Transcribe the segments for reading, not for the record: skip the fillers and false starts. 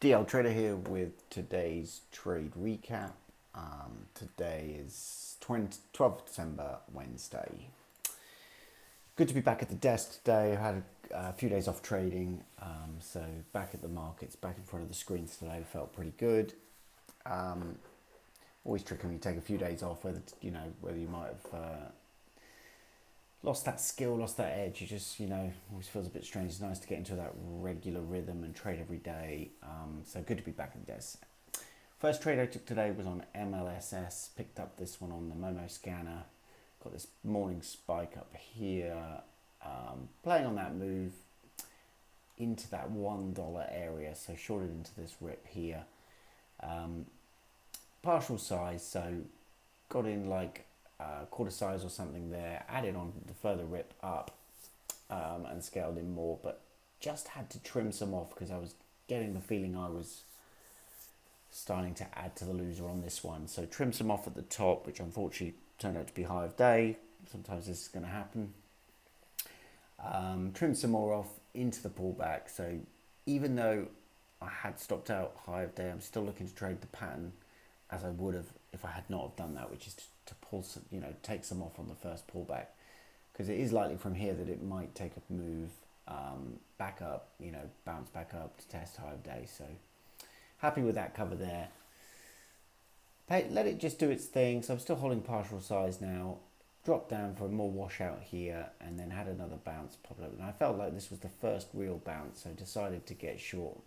DL Trader here with today's trade recap. Today is 12th of December, Wednesday. Good to be back at the desk today. I had a few days off trading, so back at the markets, back in front of the screens today. Felt pretty good. Always tricky when you take a few days off, whether you might have lost that skill, lost that edge. You just, always feels a bit strange. It's nice to get into that regular rhythm and trade every day. So good to be back at the desk. First trade I took today was on MLSS. Picked up this one on the Momo scanner. Got this morning spike up here. Playing on that move into that $1 area. So shorted into this rip here. Partial size, so got in like quarter size or something there, added on the further rip up and scaled in more, but just had to trim some off because I was getting the feeling I was starting to add to the loser on this one. So trim some off at the top, which unfortunately turned out to be high of day. Sometimes this is going to happen. Trim some more off into the pullback. So even though I had stopped out high of day, I'm still looking to trade the pattern as I would have if I had not have done that, which is to pull some, take some off on the first pullback, because it is likely from here that it might take a move back up, bounce back up to test high of day. So happy with that cover there. Let it just do its thing. So I'm still holding partial size now. Dropped down for a more washout here and then had another bounce pop up. And I felt like this was the first real bounce, so decided to get short,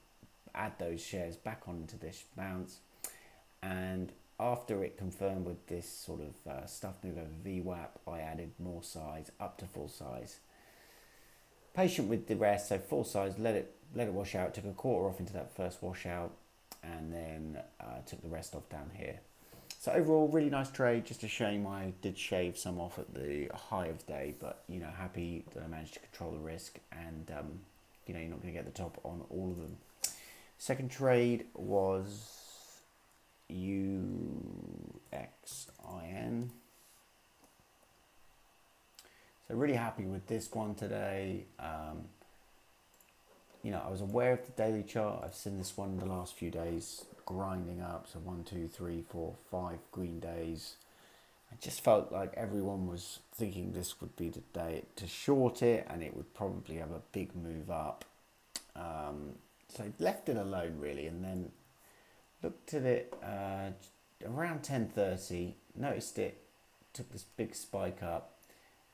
add those shares back onto this bounce. And after it confirmed with this sort of stuff move over VWAP, I added more size up to full size. Patient with the rest, so full size, let it wash out. Took a quarter off into that first washout, and then took the rest off down here. So overall, really nice trade. Just a shame I did shave some off at the high of day, but happy that I managed to control the risk, and you're not going to get the top on all of them. Second trade was UXIN. So really happy with this one today. I was aware of the daily chart. I've seen this one in the last few days grinding up. So 1, 2, 3, 4, 5 green days. I just felt like everyone was thinking this would be the day to short it, and it would probably have a big move up. So I left it alone really, and then looked at it around 10:30, noticed it took this big spike up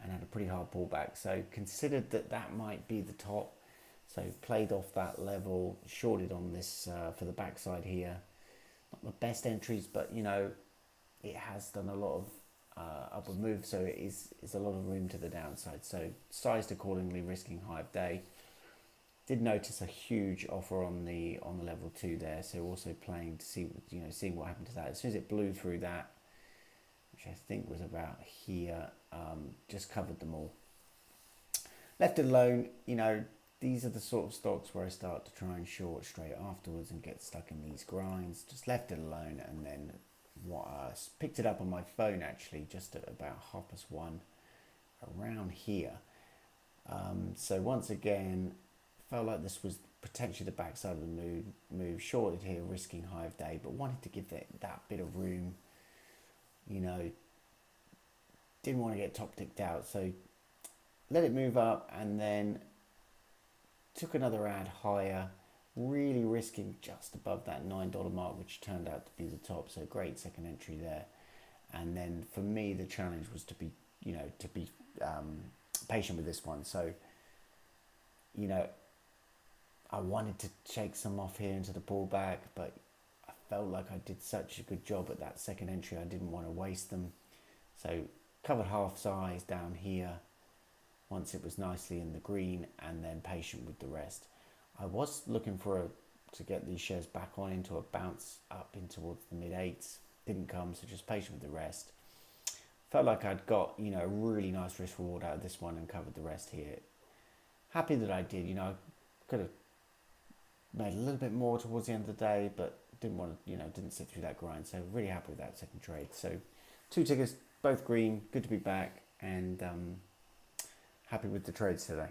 and had a pretty hard pullback. So considered that might be the top. So played off that level, shorted on this for the backside here. Not the best entries, but it has done a lot of upward moves, so it is a lot of room to the downside. So sized accordingly, risking high of day. Did notice a huge offer on the level 2 there, so also playing to see seeing what happened to that. As soon as it blew through that, which I think was about here, just covered them all. Left it alone. These are the sort of stocks where I start to try and short straight afterwards and get stuck in these grinds. Just left it alone, and then picked it up on my phone actually just at about 1:30 around here. So once again, felt like this was potentially the backside of the move. Shorted here, risking high of day, but wanted to give that bit of room. Didn't want to get top ticked out, so let it move up, and then took another add higher, really risking just above that $9 mark, which turned out to be the top. So great second entry there. And then for me, the challenge was to be patient with this one. So I wanted to shake some off here into the pullback, but I felt like I did such a good job at that second entry, I didn't want to waste them. So covered half size down here once it was nicely in the green, and then patient with the rest. I was looking to get these shares back on into a bounce up in towards the mid-8s. Didn't come, so just patient with the rest. Felt like I'd got a really nice risk reward out of this one and covered the rest here. Happy that I did. I could have made a little bit more towards the end of the day, but didn't want to, didn't sit through that grind. So really happy with that second trade. So 2 tickets, both green. Good to be back, and happy with the trades today.